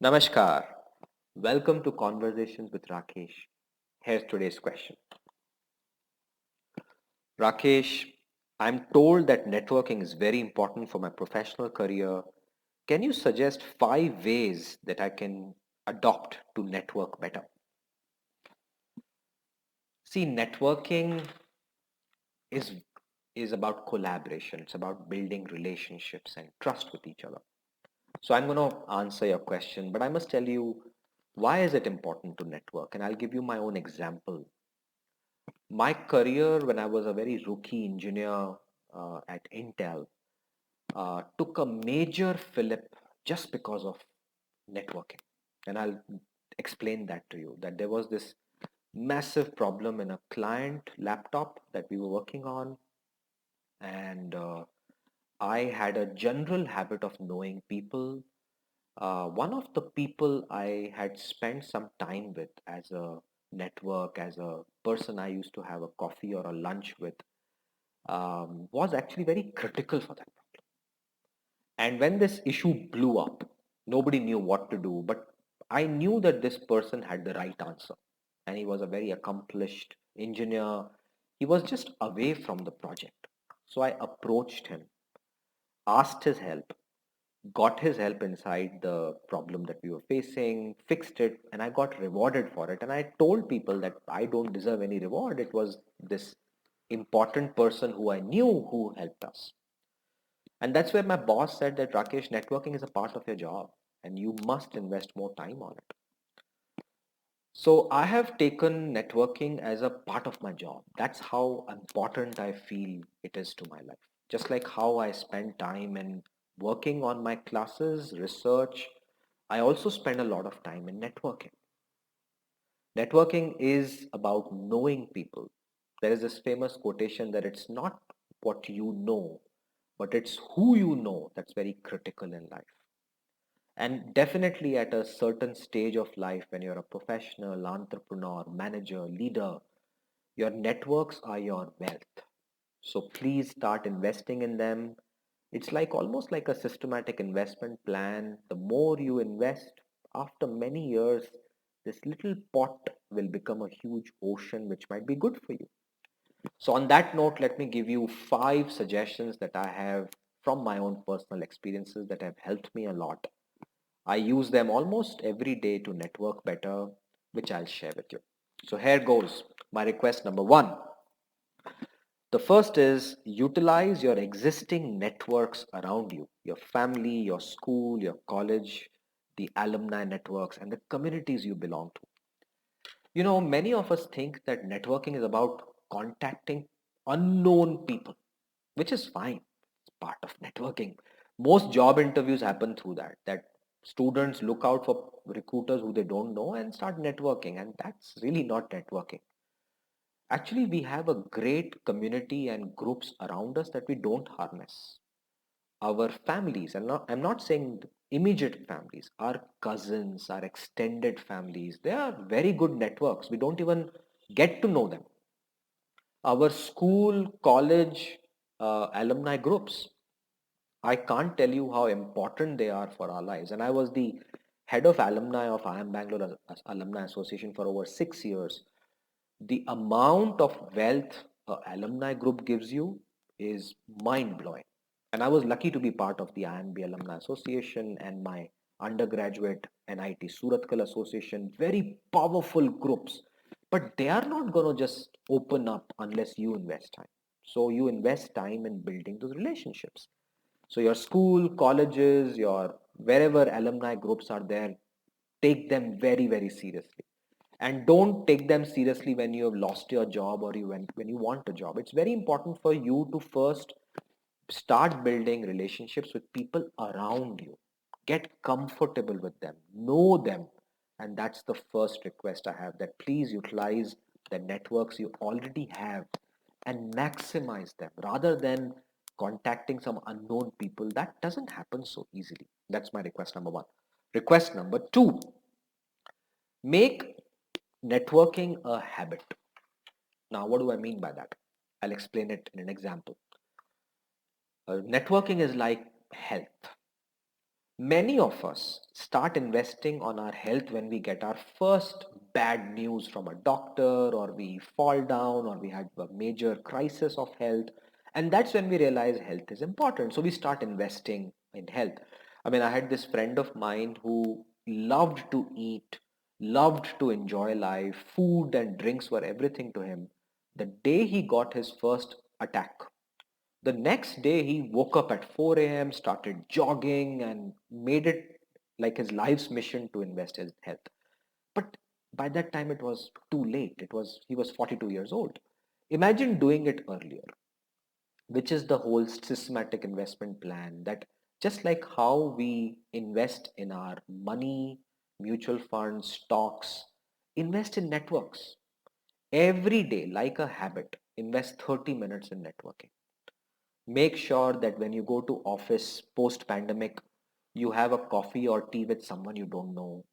Namaskar. Welcome to Conversations with Rakesh. Here's today's question. Rakesh, I'm told that networking is very important for my professional career. Can you suggest 5 ways that I can adopt to network better? See, networking is is about collaboration. It's about building relationships and trust with each other. So I'm going to answer your question, but I must tell you why is it important to network? And I'll give you my own example. My career when I was a very rookie engineer at Intel took a major fillip just because of networking. And I'll explain that to you that there was this massive problem in a client laptop that we were working on. And I had a general habit of knowing people. One of the people I had spent some time with as a network, as a person I used to have a coffee or a lunch with, was actually very critical for that problem. And when this issue blew up, nobody knew what to do, but I knew that this person had the right answer. And he was a very accomplished engineer. He was just away from the project. So I approached him, asked his help, got his help inside the problem that we were facing, fixed it, and I got rewarded for it. And I told people that I don't deserve any reward. It was this important person who I knew who helped us. And that's where my boss said that Rakesh, networking is a part of your job and you must invest more time on it. So I have taken networking as a part of my job. That's how important I feel it is to my life. Just like how I spend time in working on my classes, research, I also spend a lot of time in networking. Networking is about knowing people. There is this famous quotation that it's not what you know, but it's who you know that's very critical in life. And definitely at a certain stage of life, when you're a professional, entrepreneur, manager, leader, your networks are your wealth. So please start investing in them. It's like almost like a systematic investment plan. The more you invest, after many years, this little pot will become a huge ocean, which might be good for you. So, on that note, let me give you 5 suggestions that I have from my own personal experiences that have helped me a lot. I use them almost every day to network better, which I'll share with you. So here goes my request number one. The first is utilize your existing networks around you, your family, your school, your college, the alumni networks, and the communities you belong to. You know, many of us think that networking is about contacting unknown people, which is fine. It's part of networking. Most job interviews happen through that students look out for recruiters who they don't know and start networking, and that's really not networking. Actually, we have a great community and groups around us that we don't harness. Our families, and I'm not saying immediate families, our cousins, our extended families, they are very good networks. We don't even get to know them. Our school, college, alumni groups, I can't tell you how important they are for our lives. And I was the head of alumni of IIM Bangalore Alumni Association for over 6 years. The amount of wealth a alumni group gives you is mind blowing. And I was lucky to be part of the IMB Alumni Association and my undergraduate NIT Surathkal Association. Very powerful groups, but they are not going to just open up unless you invest time. So you invest time in building those relationships. So your school, colleges, your wherever alumni groups are there, take them very, very seriously. And don't take them seriously when you have lost your job or when you want a job. It's very important for you to first start building relationships with people around you. Get comfortable with them, know them. And that's the first request I have, that please utilize the networks you already have and maximize them rather than contacting some unknown people. That doesn't happen so easily. That's my request number one. Request number two, make networking a habit. Now, what do I mean by that? I'll explain it in an example. Networking is like health. Many of us start investing on our health when we get our first bad news from a doctor, or we fall down, or we had a major crisis of health. And that's when we realize health is important. So we start investing in health. I mean, I had this friend of mine who loved to eat, loved to enjoy life. Food and drinks were everything to him. The day he got his first attack, the next day, he woke up at 4 a.m., started jogging, and made it like his life's mission to invest in health. But by that time, it was too late. He was 42 years old. Imagine doing it earlier, which is the whole systematic investment plan. That just like how we invest in our money, mutual funds, stocks, invest in networks every day, like a habit. Invest 30 minutes in networking. Make sure that when you go to office post pandemic, you have a coffee or tea with someone you don't know.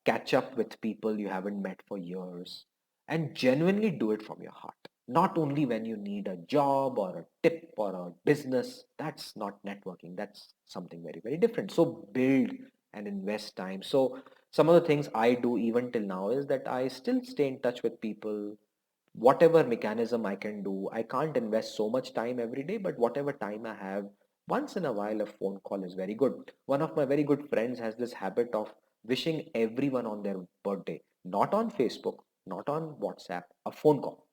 Catch up with people you haven't met for years, and genuinely do it from your heart, not only when you need a job or a tip or a business. That's not networking, that's something very, very different. So build and invest time. So some of the things I do even till now is that I still stay in touch with people, whatever mechanism I can do. I can't invest so much time every day, but whatever time I have, once in a while, a phone call is very good. One of my very good friends has this habit of wishing everyone on their birthday, not on Facebook, not on WhatsApp, a phone call.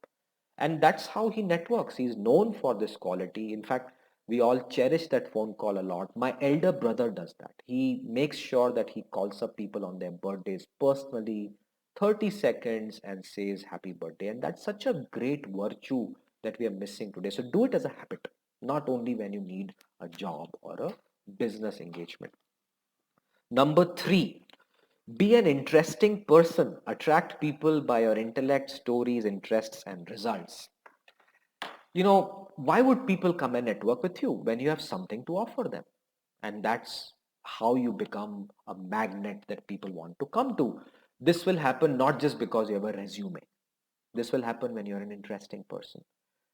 And that's how he networks. He's known for this quality. In fact, we all cherish that phone call a lot. My elder brother does that. He makes sure that he calls up people on their birthdays personally, 30 seconds, and says happy birthday. And that's such a great virtue that we are missing today. So do it as a habit, not only when you need a job or a business engagement. Number three, be an interesting person. Attract people by your intellect, stories, interests, and results. Why would people come and network with you when you have something to offer them? And that's how you become a magnet that people want to come to. This will happen not just because you have a resume. This will happen when you're an interesting person,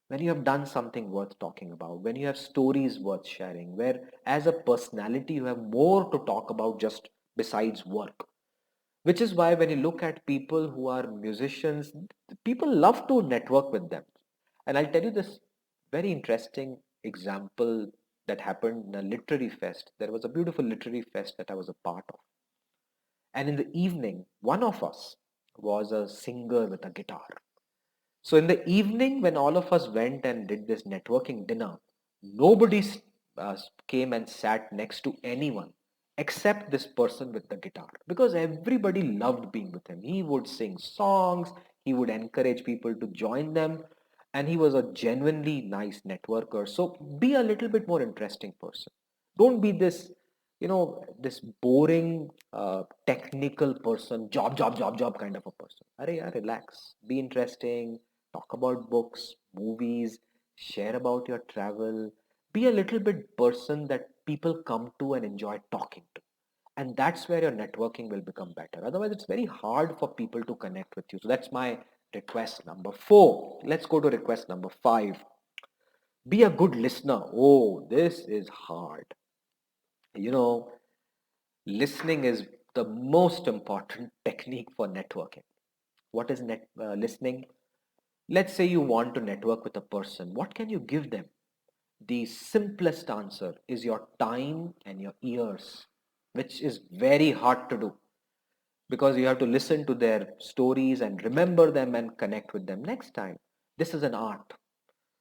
when you have done something worth talking about, when you have stories worth sharing, where as a personality you have more to talk about just besides work. Which is why when you look at people who are musicians, people love to network with them. And I'll tell you this very interesting example that happened in a literary fest. There was a beautiful literary fest that I was a part of. And in the evening, one of us was a singer with a guitar. So in the evening, when all of us went and did this networking dinner, nobody came and sat next to anyone except this person with the guitar, because everybody loved being with him. He would sing songs, he would encourage people to join them, and he was a genuinely nice networker. So be a little bit more interesting person. Don't be this boring technical person, job kind of a person. Arey, yaar, relax, be interesting, talk about books, movies, share about your travel. Be a little bit person that people come to and enjoy talking to. And that's where your networking will become better. Otherwise, it's very hard for people to connect with you. So that's my request number four. Let's go to request number five. Be a good listener. Oh, this is hard. You know, Listening is the most important technique for networking. What is listening? Let's say you want to network with a person. What can you give them? The simplest answer is your time and your ears, which is very hard to do because you have to listen to their stories and remember them and connect with them next time. This is an art.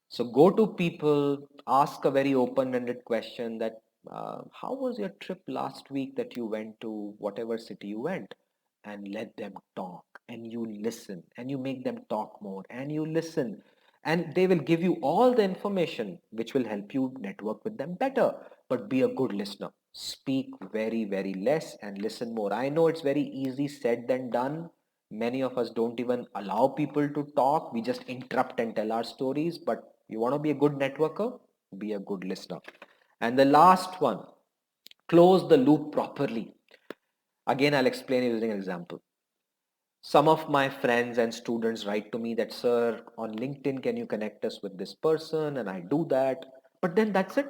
So go to people, ask a very open-ended question that how was your trip last week that you went to whatever city you went, and let them talk, and you listen, and you make them talk more, and you listen, and they will give you all the information which will help you network with them better. But be a good listener. Speak very, very less and listen more. I know it's very easy said than done. Many of us don't even allow people to talk. We just interrupt and tell our stories. But you want to be a good networker? Be a good listener. And the last one, close the loop properly. Again, I'll explain using an example. Some of my friends and students write to me that, sir, on LinkedIn, can you connect us with this person? And I do that. But then that's it.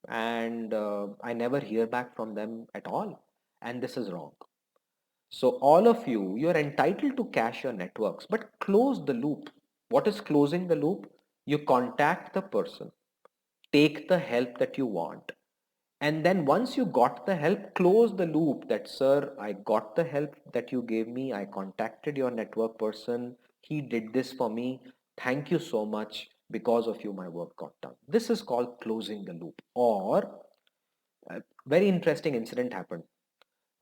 and I never hear back from them at all. And this is wrong. So all of you, you're entitled to cache your networks, but close the loop. What is closing the loop? You contact the person, take the help that you want, and then once you got the help, close the loop that, sir, I got the help that you gave me. I contacted your network person. He did this for me. Thank you so much. Because of you, my work got done. This is called closing the loop. Or a very interesting incident happened.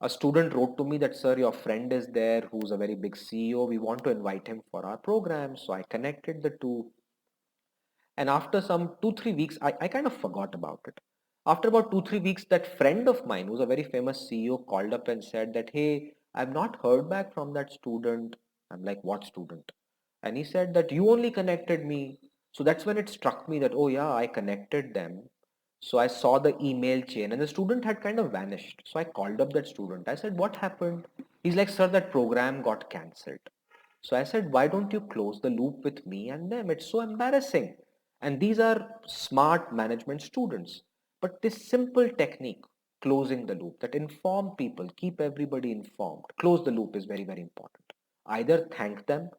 A student wrote to me that, sir, your friend is there who's a very big CEO. We want to invite him for our program. So I connected the two. And after some 2, 3 weeks, I kind of forgot about it. After about 2, 3 weeks, that friend of mine, who's a very famous CEO, called up and said that, hey, I've not heard back from that student. I'm like, what student? And he said that you only connected me. So that's when it struck me that, oh yeah, I connected them. So I saw the email chain and the student had kind of vanished. So I called up that student. I said, what happened? He's like, sir, that program got cancelled. So I said, why don't you close the loop with me and them? It's so embarrassing. And these are smart management students. But this simple technique, closing the loop, that inform people, keep everybody informed, close the loop is very, very important. Either thank them,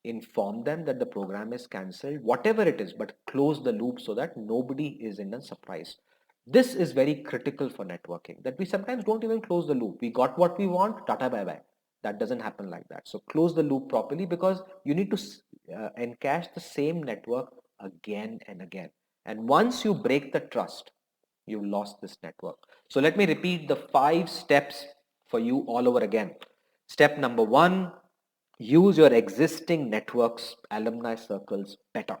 inform them that the program is cancelled, whatever it is, but close the loop so that nobody is in a surprise. This is very critical for networking, that we sometimes don't even close the loop. We got what we want, tata bye bye. That doesn't happen like that. So close the loop properly, because you need to encache the same network again and again. And once you break the trust, you lost this network. So let me repeat the 5 steps for you all over again. Step number 1, use your existing networks, alumni circles better.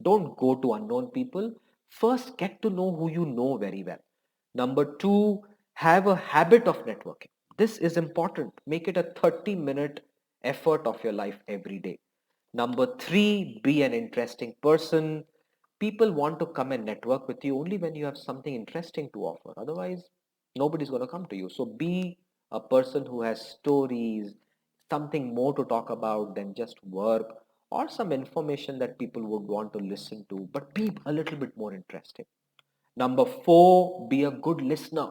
Don't go to unknown people. First, get to know who you know very well. Number 2, have a habit of networking. This is important. Make it a 30-minute effort of your life every day. Number 3, be an interesting person. People want to come and network with you only when you have something interesting to offer. Otherwise, nobody's going to come to you. So be a person who has stories, something more to talk about than just work, or some information that people would want to listen to, but be a little bit more interesting. Number 4, be a good listener.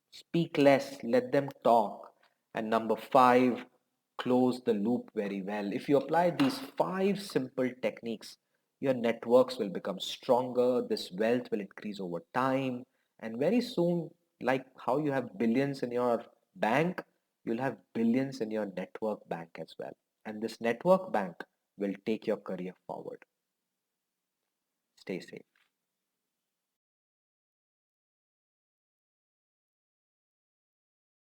Speak less, let them talk. And number 5, close the loop very well. If you apply these 5 simple techniques, your networks will become stronger, this wealth will increase over time, and very soon, like how you have billions in your bank, you'll have billions in your network bank as well. And this network bank will take your career forward. Stay safe.